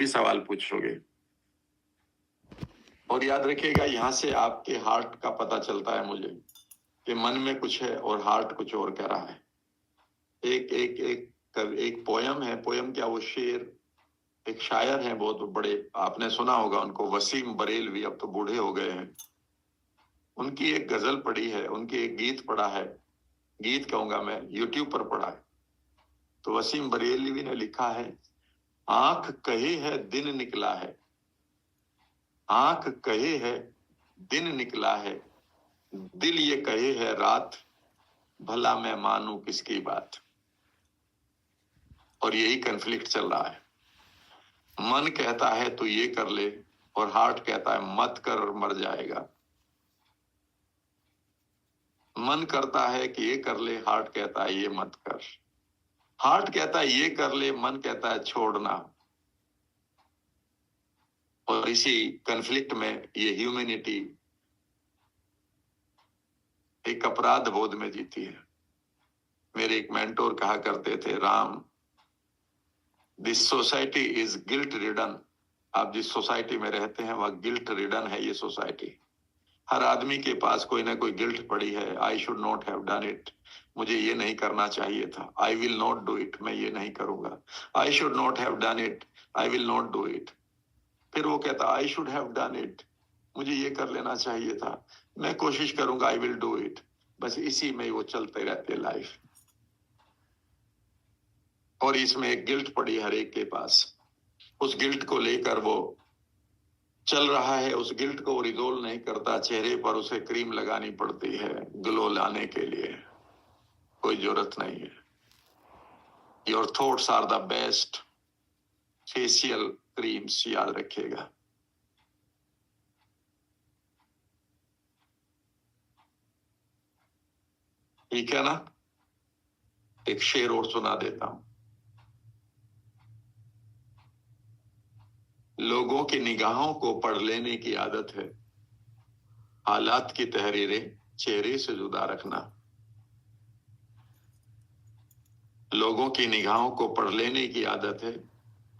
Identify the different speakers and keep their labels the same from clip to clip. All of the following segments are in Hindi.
Speaker 1: भी सवाल पूछोगे। और याद रखिएगा, यहां से आपके हार्ट का पता चलता है मुझे कि मन में कुछ है और हार्ट कुछ और कह रहा है। एक एक एक एक पोयम है, पोयम क्या, वो शेर, एक शायर है बहुत बड़े, आपने सुना होगा उनको, वसीम बरेलवी, अब तो बूढ़े हो गए हैं। उनकी एक गजल पढ़ी है, उनकी एक गीत पढ़ा है, गीत कहूंगा मैं, यूट्यूब पर पढ़ा है। तो वसीम बरेलवी ने लिखा है, आंख कहे है दिन निकला है, आंख कहे है दिन निकला है, दिल ये कहे है रात, भला मैं मानूं किसकी बात। और यही कन्फ्लिक्ट चल रहा है। मन कहता है तू ये कर ले और हार्ट कहता है मत कर, मर जाएगा। मन करता है कि ये कर ले, हार्ट कहता है ये मत कर। हार्ट कहता है ये कर ले, मन कहता है छोड़ना। और इसी कन्फ्लिक्ट में ये ह्यूमैनिटी एक अपराध बोध में जीती है। मेरे एक मेंटोर कहा करते थे, Ram, this society is guilt ridden. आप जिस सोसाइटी में रहते हैं वह गिल्ट रिडन है ये सोसाइटी। हर आदमी के पास कोई ना कोई गिल्ट पड़ी है। I should not have done it, मुझे ये नहीं करना चाहिए था। I will not do it, मैं ये नहीं करूंगा। I should not have done it, I will not do it. फिर वो कहता I should have done it, मुझे ये कर लेना चाहिए था, मैं कोशिश करूंगा, आई विल डू इट। बस इसी में वो चलते रहते लाइफ। और इसमें एक गिल्ट पड़ी हर एक के पास, उस गिल्ट को लेकर वो चल रहा है। उस गिल्ट को रिजोल्व नहीं करता, चेहरे पर उसे क्रीम लगानी पड़ती है ग्लो लाने के लिए। कोई जरूरत नहीं है। Your thoughts are the best facial creams, याद रखिएगा। ठीक है ना। एक शेर और सुना देता हूं। लोगों की निगाहों को पढ़ लेने की आदत है, हालात की तहरीरें चेहरे से जुदा रखना। लोगों की निगाहों को पढ़ लेने की आदत है,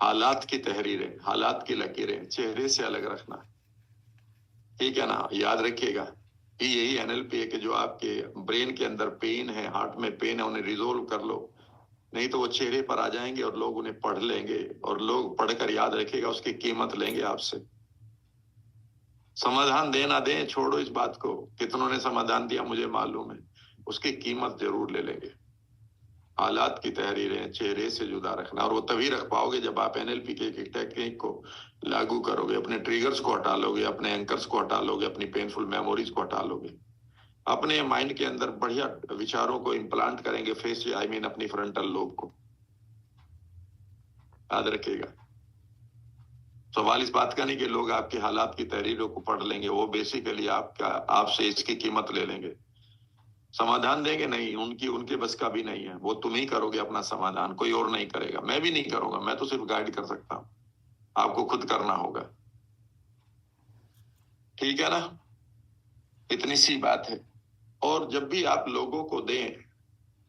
Speaker 1: हालात की तहरीरें, हालात की लकीरें चेहरे से अलग रखना। ठीक है ना, याद रखिएगा। यही एनएलपी है कि जो आपके ब्रेन के अंदर पेन है, हार्ट में पेन है, उन्हें रिजोल्व कर लो। नहीं तो वो चेहरे पर आ जाएंगे और लोग उन्हें पढ़ लेंगे, और लोग पढ़कर याद रखेगा, उसकी कीमत लेंगे आपसे। समाधान दे ना दें, छोड़ो इस बात को, कितनों ने समाधान दिया मुझे मालूम है, उसकी कीमत जरूर ले लेंगे। हालात की तहरीरें चेहरे से जुदा रखना, और वो तभी रख पाओगे जब आप एनएलपी के एक टेक्निक को लागू करोगे, अपने ट्रिगर्स को हटा लोगे, अपने एंकर्स को हटा लोगे, अपनी पेनफुल मेमोरीज को हटा लोगे, अपने माइंड के अंदर बढ़िया विचारों को इम्प्लांट करेंगे, फेस आई मीन अपनी फ्रंटल लोब को। याद रखिएगा। सवाल इस बात का नहीं कि लोग आपके हालात की तहरीरों को पढ़ लेंगे, वो बेसिकली आपसे इसकी कीमत ले लेंगे। समाधान देंगे नहीं, उनकी उनके बस का भी नहीं है। वो तुम ही करोगे अपना समाधान, कोई और नहीं करेगा। मैं भी नहीं करूंगा, मैं तो सिर्फ गाइड कर सकता हूं, आपको खुद करना होगा। ठीक है ना, इतनी सी बात है। और जब भी आप लोगों को दें,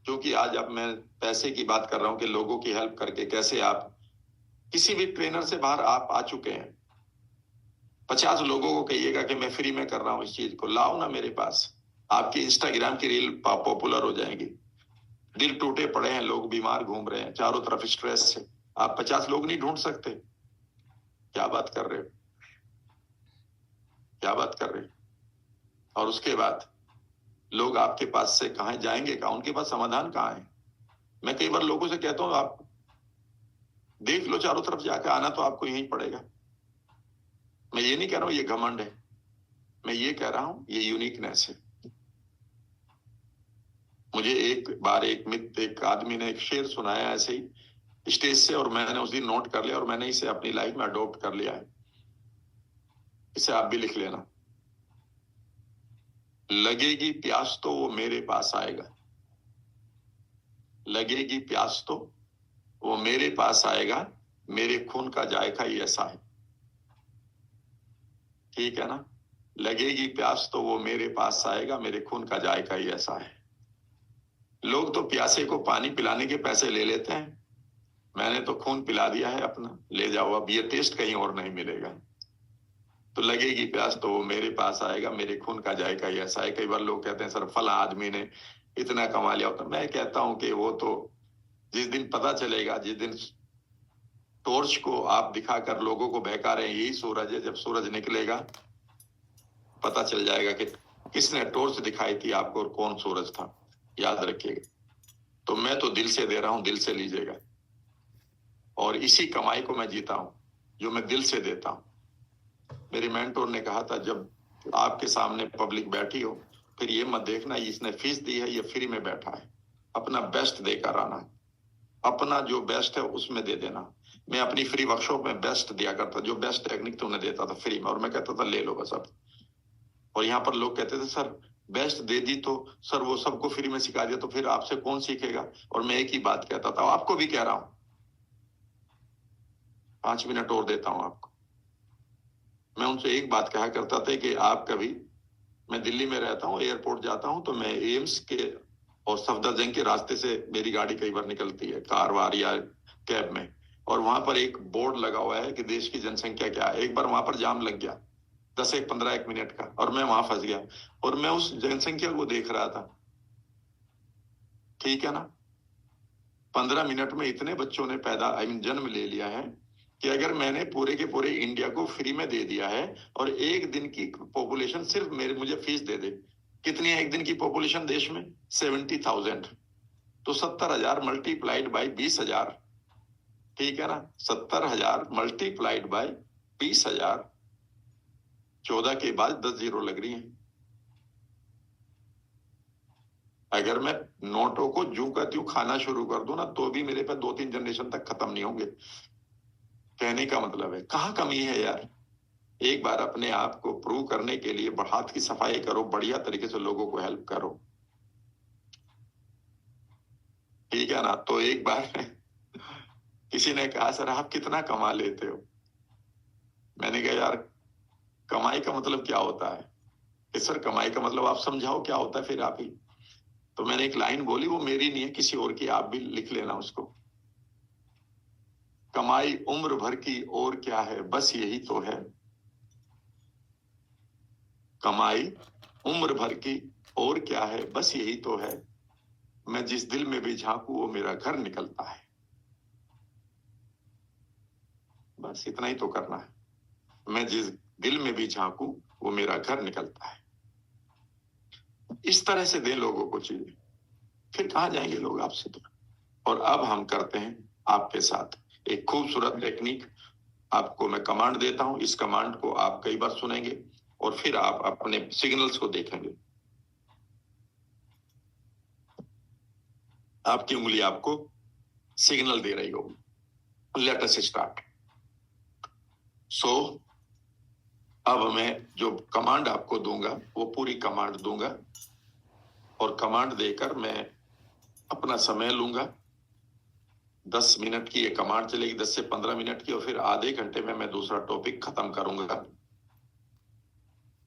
Speaker 1: क्योंकि आज अब मैं पैसे की बात कर रहा हूं कि लोगों की हेल्प करके कैसे आप, किसी भी ट्रेनर से बाहर आप आ चुके हैं, 50 लोगों को कहिएगा कि मैं फ्री में कर रहा हूं इस चीज को, लाओ ना मेरे पास। आपकी इंस्टाग्राम की रील पॉपुलर हो जाएंगी। दिल टूटे पड़े हैं लोग, बीमार घूम रहे हैं, चारों तरफ स्ट्रेस है, आप 50 लोग नहीं ढूंढ सकते? क्या बात कर रहे हो, क्या बात कर रहे हो? और उसके बाद लोग आपके पास से कहां जाएंगे, कहां, उनके पास समाधान कहां है? मैं कई बार लोगों से कहता हूं, आप देख लो चारों तरफ जाकर, आना तो आपको यहीं पड़ेगा। मैं ये नहीं कह रहा हूं ये घमंड है, मैं ये कह रहा हूं ये यूनिकनेस है। मुझे एक बार एक आदमी ने एक शेर सुनाया ऐसे ही स्टेज से, और मैंने उस दिन नोट कर लिया, और मैंने इसे अपनी लाइफ में अडॉप्ट कर लिया है। इसे आप भी लिख लेना। लगेगी प्यास तो वो मेरे पास आएगा, लगेगी प्यास तो वो मेरे पास आएगा, मेरे खून का जायका ही ऐसा है। ठीक है ना, लगेगी प्यास तो वो मेरे पास आएगा, मेरे खून का जायका ही ऐसा है। लोग तो प्यासे को पानी पिलाने के पैसे ले लेते हैं, मैंने तो खून पिला दिया है अपना, ले जाओ, अब ये टेस्ट कहीं और नहीं मिलेगा। तो लगेगी प्यास तो वो मेरे पास आएगा, मेरे खून का जायका ही ऐसा है। कई बार लोग कहते हैं सर फला आदमी ने इतना कमा लिया होता, मैं कहता हूं कि वो तो जिस दिन पता चलेगा, जिस दिन टॉर्च को आप दिखाकर लोगों को बहका रहे हैं यही सूरज है, जब सूरज निकलेगा पता चल जाएगा कि किसने टॉर्च दिखाई थी आपको और कौन सूरज था, याद रखिएगा। तो मैं तो दिल से दे रहा हूं, दिल से लीजिएगा, और इसी कमाई को मैं जीता हूं जो मैं दिल से देता हूं। मेरी मेंटोर ने कहा था जब आपके सामने पब्लिक बैठी हो फिर ये मत देखना इसने फीस दी है, ये फ्री में बैठा है, अपना बेस्ट देकर आना है, अपना जो बेस्ट है उसमें दे देना। मैं अपनी फ्री वर्कशॉप में बेस्ट दिया करता, जो बेस्ट टेक्निक तो उन्हें देता था फ्री में, और मैं कहता था ले लो बस अब। और यहाँ पर लोग कहते थे सर बेस्ट दे दी तो सर वो सबको फ्री में सिखा दिया तो फिर आपसे कौन सीखेगा। और मैं एक ही बात कहता था, आपको भी कह रहा हूं, 5 मिनट और देता हूं आपको। मैं उनसे एक बात कहा करता था कि आप कभी, मैं दिल्ली में रहता हूँ, एयरपोर्ट जाता हूँ तो मैं एम्स के और सफदरजंग के रास्ते से मेरी गाड़ी कई बार निकलती है, कार वार या कैब में, और वहां पर एक बोर्ड लगा हुआ है कि देश की जनसंख्या क्या है। एक बार वहां पर जाम लग गया 10 एक 15 एक मिनट का, और मैं वहां फंस गया और मैं उस जनसंख्या को देख रहा था, ठीक है ना। 15 मिनट में इतने बच्चों ने पैदा आई मीन जन्म ले लिया है कि अगर मैंने पूरे के पूरे इंडिया को फ्री में दे दिया है और एक दिन की पॉपुलेशन सिर्फ मेरे मुझे फीस दे दे, कितनी है एक दिन की पॉपुलेशन देश में? 70,000। तो 70,000 मल्टीप्लाइड बाई 20,000, ठीक है ना, 70,000 मल्टीप्लाइड बाई 20,000, 14 के बाद 10 जीरो लग रही है। अगर मैं नोटों को जू का त्यों खाना शुरू कर दूं ना तो भी मेरे पे 2-3 जनरेशन तक खत्म नहीं होंगे। कहने का मतलब है कहाँ कमी है यार। एक बार अपने आप को प्रूव करने के लिए हाथ की सफाई करो, बढ़िया तरीके से लोगों को हेल्प करो, ठीक है ना। तो एक बार किसी ने कहा सर आप कितना कमा लेते हो? मैंने कहा यार कमाई का मतलब क्या होता है? कि सर कमाई का मतलब आप समझाओ क्या होता है फिर आप ही। तो मैंने एक लाइन बोली, वो मेरी नहीं है किसी और की, आप भी लिख लेना उसको। कमाई उम्र भर की और क्या है बस यही तो है, कमाई उम्र भर की और क्या है बस यही तो है, मैं जिस दिल में भी झांकू वो मेरा घर निकलता है। बस इतना ही तो करना है, मैं जिस दिल में भी झांकू वो मेरा घर निकलता है। इस तरह से दें लोगों को चीजें, फिर कहाँ जाएंगे लोग आपसे तो। और अब हम करते हैं आपके साथ एक खूबसूरत टेक्निक। आपको मैं कमांड देता हूं, इस कमांड को आप कई बार सुनेंगे और फिर आप अपने सिग्नल्स को देखेंगे। आपकी उंगली आपको सिग्नल दे रही होगी। Let us start. सो अब मैं जो कमांड आपको दूंगा वो पूरी कमांड दूंगा, और कमांड देकर मैं अपना समय लूंगा। 10 मिनट की ये कमांड चलेगी, 10 से 15 मिनट की, और फिर आधे घंटे में मैं दूसरा टॉपिक खत्म करूंगा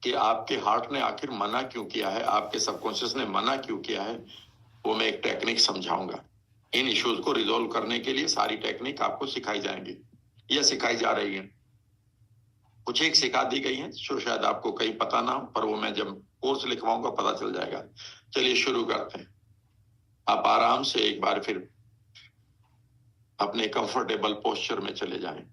Speaker 1: कि आपके हार्ट ने आखिर मना क्यों किया है, आपके सबकॉन्शियस ने मना क्यों किया है, वो मैं एक टेक्निक समझाऊंगा। इन इश्यूज को रिजोल्व करने के लिए सारी टेक्निक आपको सिखाई जाएंगी या सिखाई जा रही है। कुछ एक सिखा दी गई है जो शायद आपको कहीं पता ना हो, पर वो मैं जब कोर्स लिखवाऊंगा पता चल जाएगा। चलिए शुरू करते हैं। आप आराम से एक बार फिर अपने कंफर्टेबल पोस्चर में चले जाएं।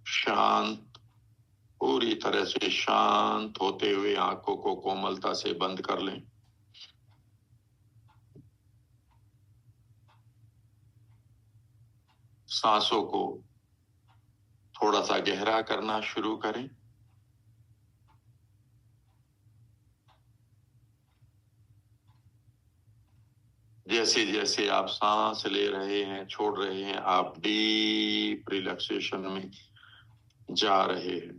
Speaker 1: शांत, पूरी तरह से शांत होते हुए आंखों को कोमलता से बंद कर लें। सांसों को थोड़ा सा गहरा करना शुरू करें। जैसे जैसे आप सांस ले रहे हैं छोड़ रहे हैं, आप डीप रिलैक्सेशन में जा रहे हैं,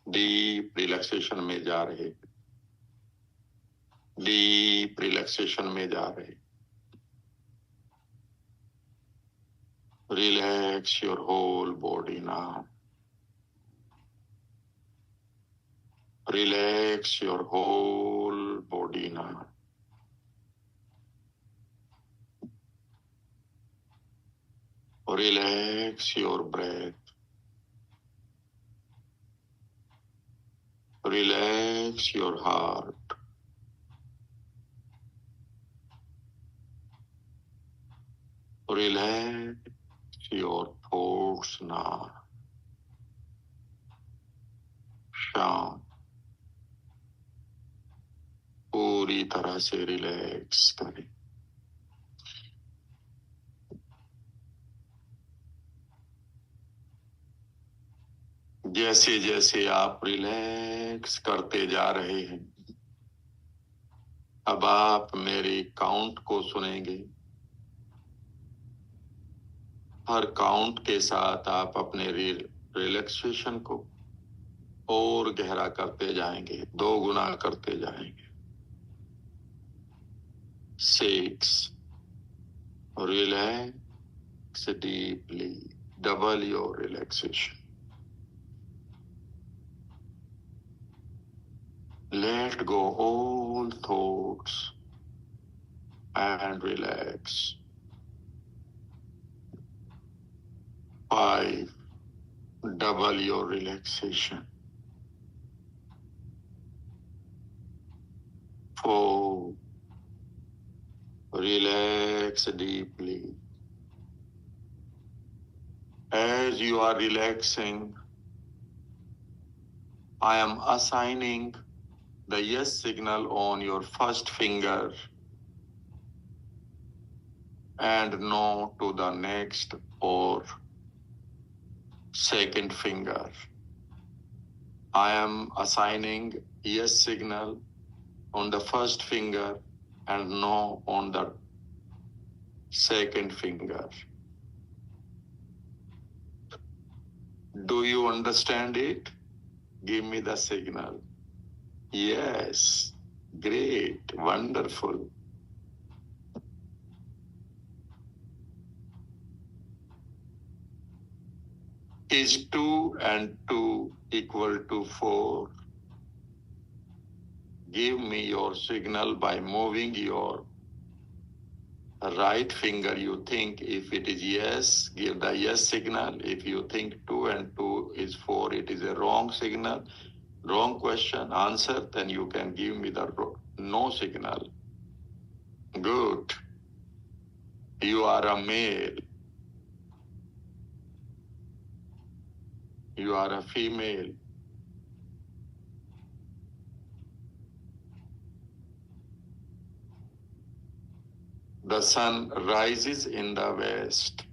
Speaker 1: डीप रिलैक्सेशन में जा रहे हैं, डीप रिलैक्सेशन में जा रहे हैं। Relax your whole body now, relax your whole body now. Relax your breath. Relax your heart. Relax your thoughts now. शांत, पूरी तरह से रिलैक्स करें. जैसे जैसे आप रिलैक्स करते जा रहे हैं, अब आप मेरे काउंट को सुनेंगे. हर काउंट के साथ आप अपने रिलैक्सेशन को और गहरा करते जाएंगे, 2 गुना करते जाएंगे. 6. Relax deeply. Double your relaxation. Let go all thoughts and relax. 5. Double your relaxation. 4. Relax deeply. As you are relaxing, I am assigning the yes signal on your first finger and no to the next or second finger. I am assigning yes signal on the first finger and no on the second finger. Do you understand it? Give me the signal. Yes. Great. Wonderful. Is 2 and 2 equal to 4? Give me your signal by moving your right finger. You think if it is yes, give the yes signal. If you think 2 and 2 is 4, it is a wrong signal, wrong question, answer, then you can give me the no signal. Good. You are a male. You are a female. The sun rises in the west.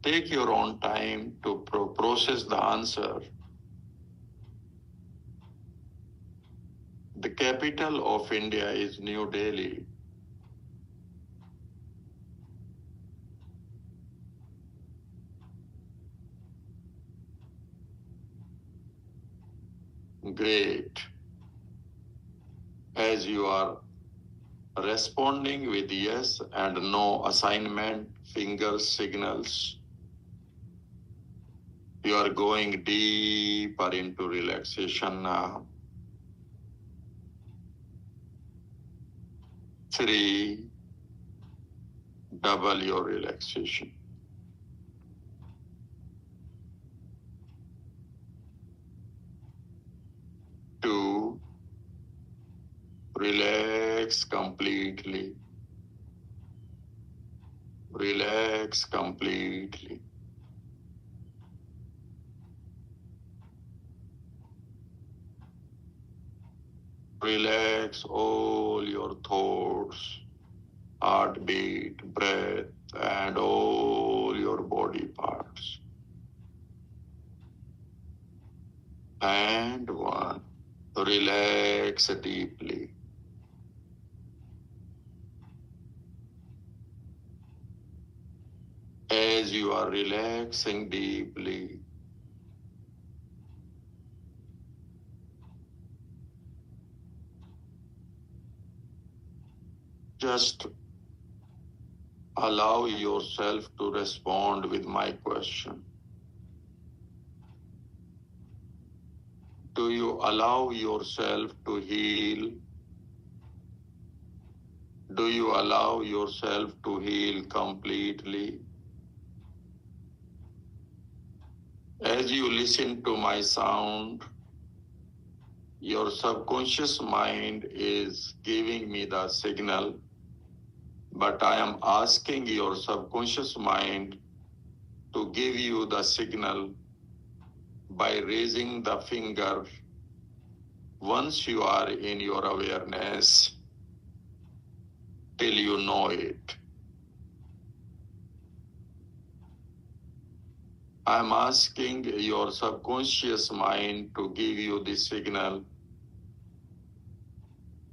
Speaker 1: Take your own time to process the answer. The capital of India is New Delhi. Great. As you are responding with yes and no assignment finger signals, you are going deeper into relaxation now. 3. Double your relaxation. 2. Relax completely. Relax completely. Relax all your thoughts, heartbeat, breath, and all your body parts. And 1. Relax deeply. As you are relaxing deeply, just allow yourself to respond with my question. Do you allow yourself to heal? Do you allow yourself to heal completely? As you listen to my sound, your subconscious mind is giving me the signal, but I am asking your subconscious mind to give you the signal by raising the finger once you are in your awareness till you know it. I'm asking your subconscious mind to give you this signal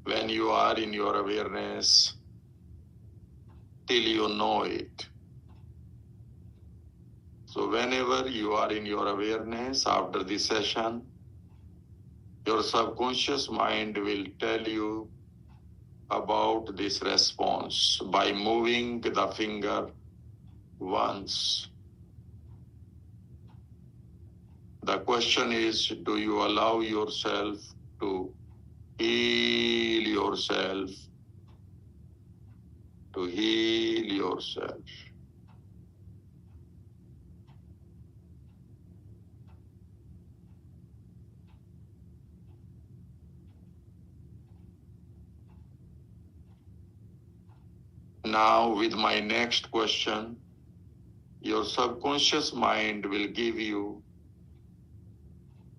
Speaker 1: when you are in your awareness till you know it. So whenever you are in your awareness after this session, your subconscious mind will tell you about this response by moving the finger once. The question is, do you allow yourself to heal yourself? To heal yourself. Now, with my next question, your subconscious mind will give you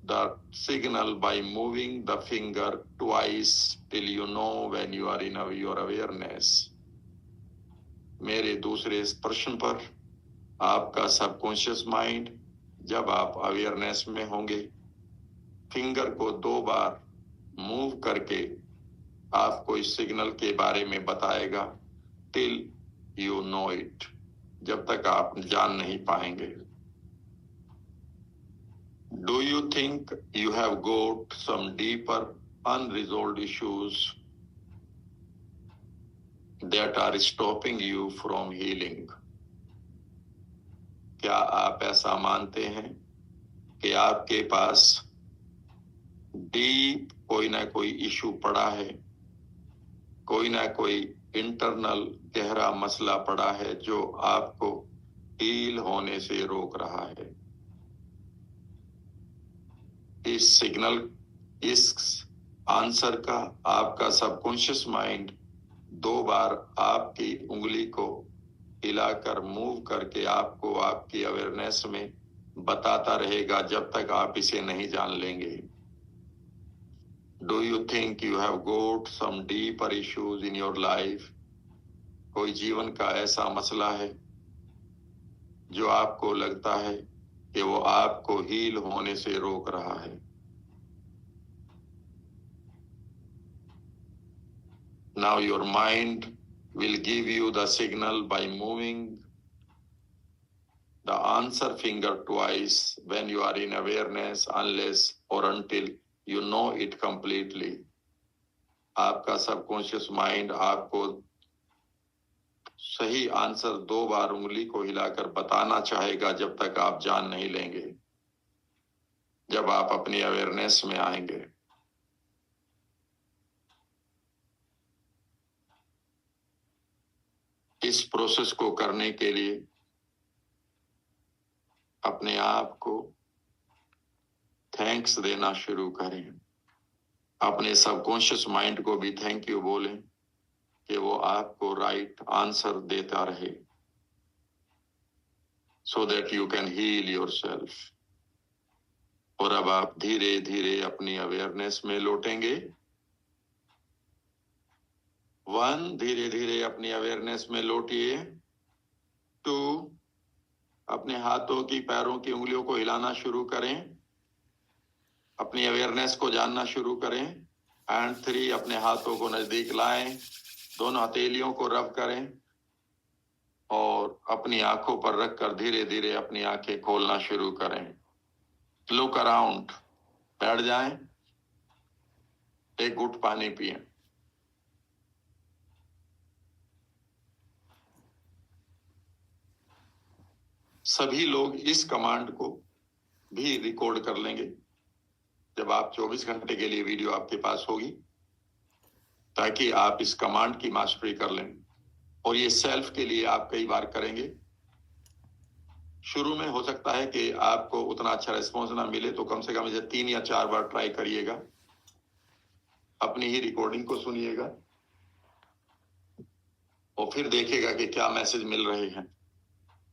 Speaker 1: the signal by moving the finger twice till you know when you are in your awareness. मेरे दूसरे इस प्रश्न पर आपका सबकॉन्शियस माइंड जब आप अवेयरनेस में होंगे फिंगर को 2 बार मूव करके आपको इस सिग्नल के बारे में बताएगा टिल यू नो इट, जब तक आप जान नहीं पाएंगे. Do you think you have got some deeper unresolved issues that are stopping you from healing? क्या आप ऐसा मानते हैं कि आपके पास डीप कोई ना कोई इशू पड़ा है, कोई ना कोई इंटरनल गहरा मसला पड़ा है जो आपको हील होने से रोक रहा है? इस सिग्नल, इस आंसर का आपका सबकॉन्शियस माइंड 2 बार आपकी उंगली को हिलाकर मूव करके आपको आपकी अवेयरनेस में बताता रहेगा जब तक आप इसे नहीं जान लेंगे. Do you think you have got some deeper issues in your life? कोई जीवन का ऐसा मसला है जो आपको लगता है कि वो आपको हील होने से रोक रहा है? Now your mind will give you the signal by moving the answer finger twice when you are in awareness, unless or until you know it completely. आपका सबकॉन्शियस माइंड आपको सही आंसर 2 बार उंगली को हिलाकर बताना चाहेगा जब तक आप जान नहीं लेंगे, जब आप अपनी अवेयरनेस में आएंगे. इस प्रोसेस को करने के लिए अपने आप को थैंक्स देना शुरू करें. अपने सबकॉन्शियस माइंड को भी थैंक यू बोलें कि वो आपको राइट आंसर देता रहे, so that you can heal yourself. और अब आप धीरे धीरे अपनी अवेयरनेस में लौटेंगे. 1, धीरे धीरे अपनी अवेयरनेस में लौटिए. 2, अपने हाथों की पैरों की उंगलियों को हिलाना शुरू करें, अपनी अवेयरनेस को जानना शुरू करें. एंड 3, अपने हाथों को नजदीक लाएं, दोनों हथेलियों को रब करें और अपनी आंखों पर रखकर धीरे धीरे अपनी आंखें खोलना शुरू करें. लुक अराउंड, बैठ जाएं, एक घुट पानी पिएं. सभी लोग इस कमांड को भी रिकॉर्ड कर लेंगे जब आप 24 घंटे के लिए वीडियो आपके पास होगी. ताकि आप इस कमांड की मास्टरी कर लें। और ये सेल्फ के लिए आप कई बार करेंगे। शुरू में हो सकता है कि आपको उतना अच्छा रिस्पॉन्स ना मिले, तो कम से कम इसे 3 या 4 बार ट्राई करिएगा। अपनी ही रिकॉर्डिंग को सुनिएगा और फिर देखिएगा कि क्या मैसेज मिल रहे हैं।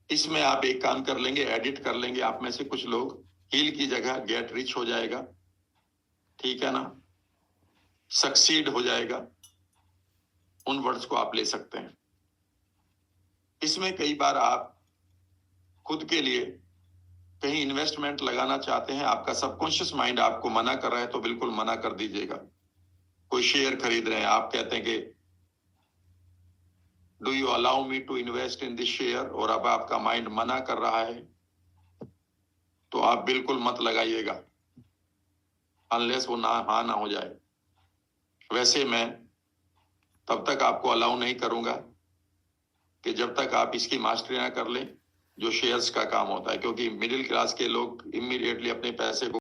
Speaker 1: इसमें आप एक काम कर लेंगे, एडिट कर लेंगे। आप में से कुछ लोग हील की जगह गेट रिच हो जाएगा, ठीक है ना, सक्सीड हो जाएगा, उन वर्ड्स को आप ले सकते हैं। इसमें कई बार आप खुद के लिए कहीं इन्वेस्टमेंट लगाना चाहते हैं, आपका सबकॉन्शियस माइंड आपको मना कर रहा है, तो बिल्कुल मना कर दीजिएगा। कोई शेयर खरीद रहे हैं, आप कहते हैं कि do you allow me to invest in this share, और अब आपका माइंड मना कर रहा है, तो आप बिल्कुल मत लगाइएगा अनलेस वो हाँ ना हो जाए। वैसे मैं तब तक आपको अलाउ नहीं करूंगा कि जब तक आप इसकी मास्टरी ना कर लें, जो शेयर्स का काम होता है, क्योंकि मिडिल क्लास के लोग इमीडिएटली अपने पैसे को